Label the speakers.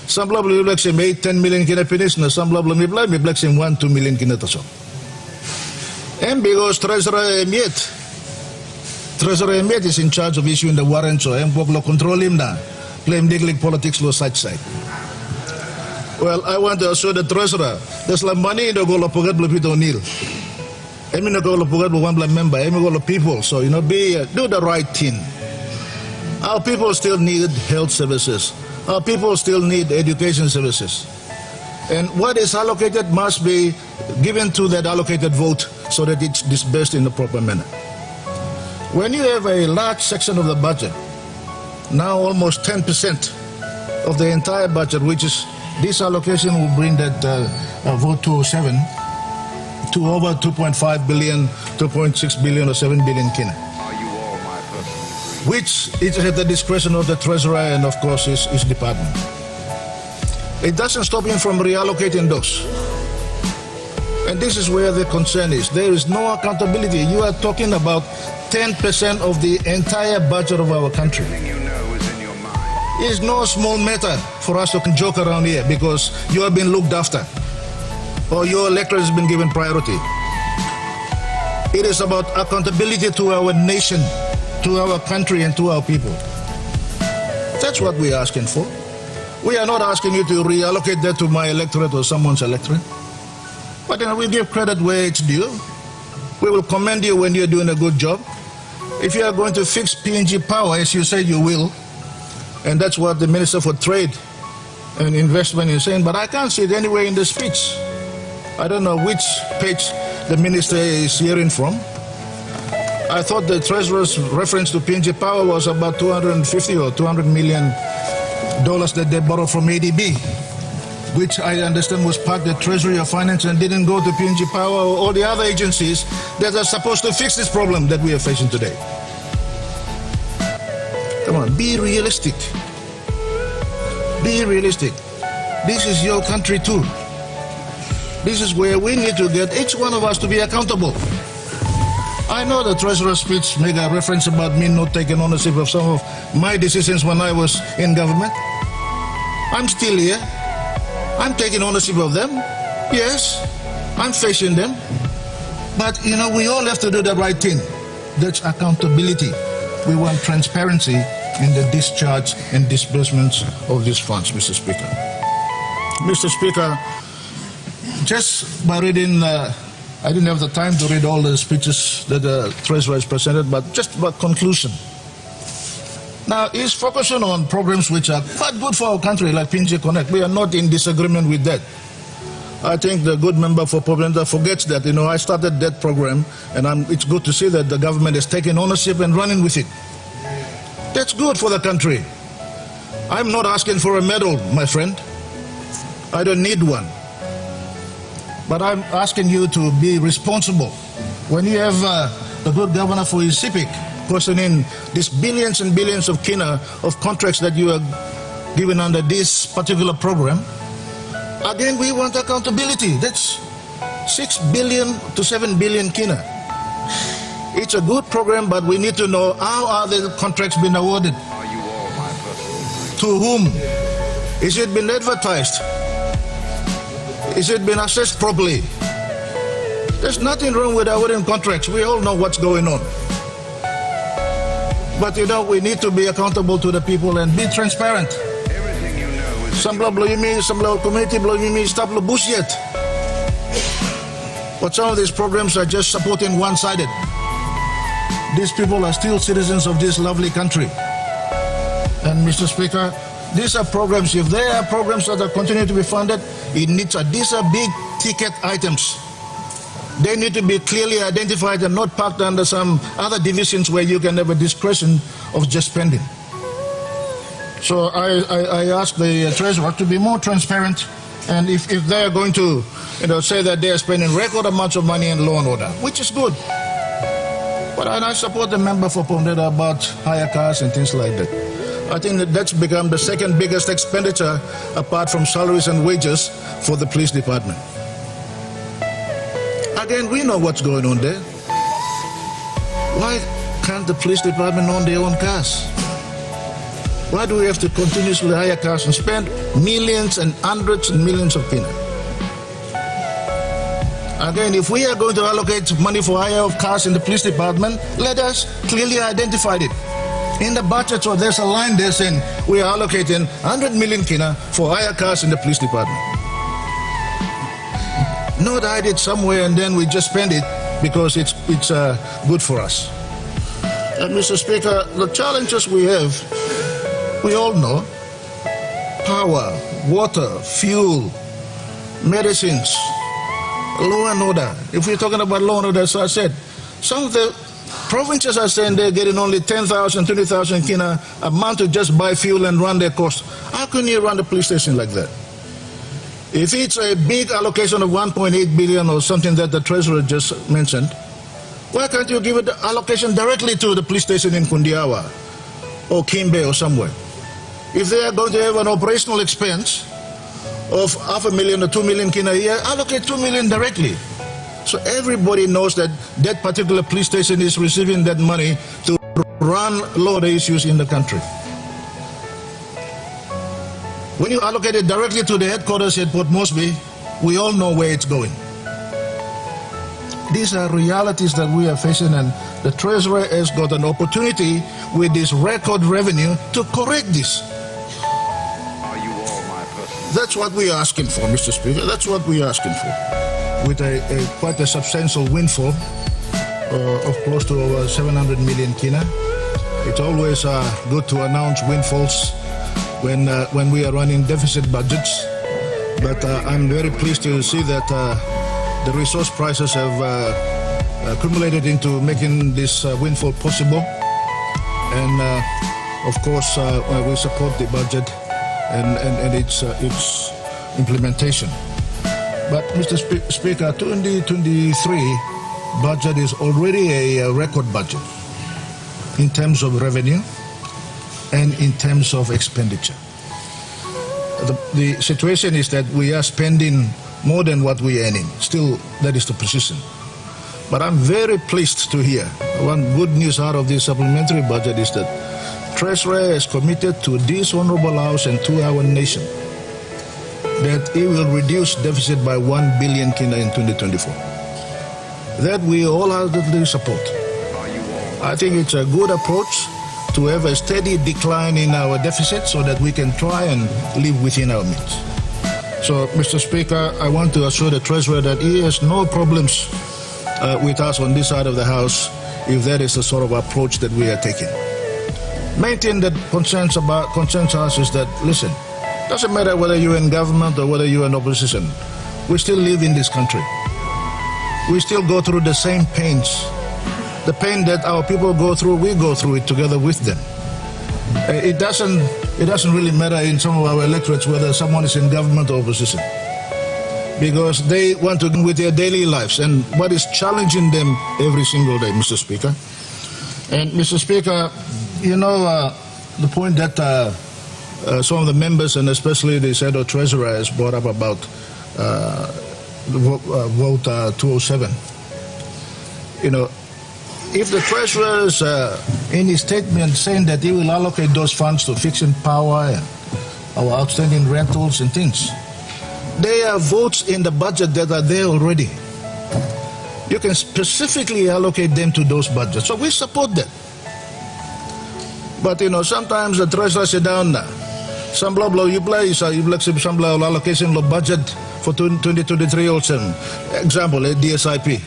Speaker 1: Some people will black him 8, 10 million kina finish, na some people will black him 1, 2 million kina taso. And because Treasurer Emiet is in charge of issuing the warrant, so Mboglo control him na, play him league politics lo side. Well, I want to assure the Treasurer, there's like money in the goal of Pugat Blupito O'Neill. I mean, the goal of Pugat one member, I mean, goal of people, so, do the right thing. Our people still need health services. Our people still need education services. And what is allocated must be given to that allocated vote so that it's disbursed in the proper manner. When you have a large section of the budget, now almost 10% of the entire budget, which is this allocation will bring that vote 207 to over 2.5 billion, 2.6 billion or 7 billion kina. Which is at the discretion of the Treasurer and, of course, his department. It doesn't stop him from reallocating those. And this is where the concern is. There is no accountability. You are talking about 10% of the entire budget of our country. It is no small matter for us to joke around here because you have been looked after or your electorate has been given priority. It is about accountability to our nation, to our country and to our people. That's what we're asking for. We are not asking you to reallocate that to my electorate or someone's electorate. But we give credit where it's due. We will commend you when you're doing a good job. If you are going to fix PNG power, as you said you will, and that's what the Minister for Trade and Investment is saying, but I can't see it anywhere in the speech. I don't know which page the Minister is hearing from. I thought the Treasurer's reference to PNG Power was about 250 or 200 million dollars that they borrowed from ADB, which I understand was parked at Treasury or Finance and didn't go to PNG Power or all the other agencies that are supposed to fix this problem that we are facing today. Come on, be realistic. Be realistic. This is your country too. This is where we need to get each one of us to be accountable. I know the Treasurer's speech made a reference about me not taking ownership of some of my decisions when I was in government. I'm still here. I'm taking ownership of them. Yes, I'm facing them. But, we all have to do the right thing. That's accountability. We want transparency in the discharge and disbursements of these funds, Mr. Speaker. Mr. Speaker, just by reading, I didn't have the time to read all the speeches that the Treasurer has presented, but just about conclusion. Now, he's focusing on programs which are quite good for our country, like PNG Connect. We are not in disagreement with that. I think the good member for Pobenda forgets that, I started that program, and it's good to see that the government is taking ownership and running with it. That's good for the country. I'm not asking for a medal, my friend. I don't need one. But I'm asking you to be responsible. When you have the good governor for his CIPIC questioning these billions and billions of kina of contracts that you are given under this particular program, again, we want accountability. That's 6 billion to 7 billion kina. It's a good program, but we need to know how are the contracts being awarded? To whom? Is it been advertised? Is it been assessed properly? There's nothing wrong with awarding contracts. We all know what's going on. But we need to be accountable to the people and be transparent. Some blow me, some community blow me, stop the bullshit. But some of these programs are just supporting one-sided. These people are still citizens of this lovely country. And Mr. Speaker, these are programs, if there are programs that are continuing to be funded, these are big ticket items. They need to be clearly identified and not parked under some other divisions where you can have a discretion of just spending. So I ask the Treasurer to be more transparent, and if they are going to say that they are spending record amounts of money in law and order, which is good. But I support the member for Pondeda about hire cars and things like that. I think that's become the second biggest expenditure apart from salaries and wages for the police department. Again, we know what's going on there. Why can't the police department own their own cars? Why do we have to continuously hire cars and spend millions and hundreds and millions of Kina? Again, if we are going to allocate money for hire of cars in the police department, let us clearly identify it. In the budget, so there's a line there saying we are allocating 100 million Kina for hire cars in the police department. Not hide it somewhere and then we just spend it because it's good for us. Mr. Speaker, the challenges we have, we all know: power, water, fuel, medicines, law and order. If we're talking about law and order, as I said, some of the provinces are saying they're getting only 10,000, 20,000 Kina a month to just buy fuel and run their costs. How can you run the police station like that? If it's a big allocation of 1.8 billion or something that the treasurer just mentioned, why can't you give it the allocation directly to the police station in Kundiawa or Kimbe or somewhere? If they are going to have an operational expense of 500,000 or 2 million Kina a year, allocate 2 million directly. So everybody knows that that particular police station is receiving that money to run law issues in the country. When you allocate it directly to the headquarters at Port Moresby, we all know where it's going. These are realities that we are facing, and the treasurer has got an opportunity with this record revenue to correct this.
Speaker 2: Are you all my person?
Speaker 1: That's what we are asking for, Mr. Speaker. That's what we are asking for. With quite a substantial windfall of close to over 700 million Kina. It's always good to announce windfalls when we are running deficit budgets. But I'm very pleased to see that the resource prices have accumulated into making this windfall possible. And of course, we support the budget and its implementation. But Mr. Speaker, 2023 budget is already a record budget in terms of revenue and in terms of expenditure. The situation is that we are spending more than what we are earning. Still, that is the position. But I'm very pleased to hear one good news out of this supplementary budget is that Treasurer is committed to this Honorable House and to our nation that it will reduce deficit by 1 billion Kina in 2024. That we wholeheartedly support. I think it's a good approach to have a steady decline in our deficit so that we can try and live within our means. So, Mr. Speaker, I want to assure the Treasurer that he has no problems with us on this side of the House if that is the sort of approach that we are taking. Main thing that concerns us is that, listen, doesn't matter whether you're in government or whether you're in opposition, we still live in this country. We still go through the same pains. The pain that our people go through, we go through it together with them. It doesn't really matter in some of our electorates whether someone is in government or opposition, because they want to get with their daily lives and what is challenging them every single day, Mr. Speaker. And Mr. Speaker, you know the point that some of the members and especially the Shadow Treasurer has brought up about vote 207. You know, if the Treasurer is in his statement saying that he will allocate those funds to fixing power and our outstanding rentals and things, there are votes in the budget that are there already. You can specifically allocate them to those budgets. So we support that. But you know, sometimes the Treasurer sit down some blah blah you play some blah allocation of budget for 2023 also. Example, DSIP.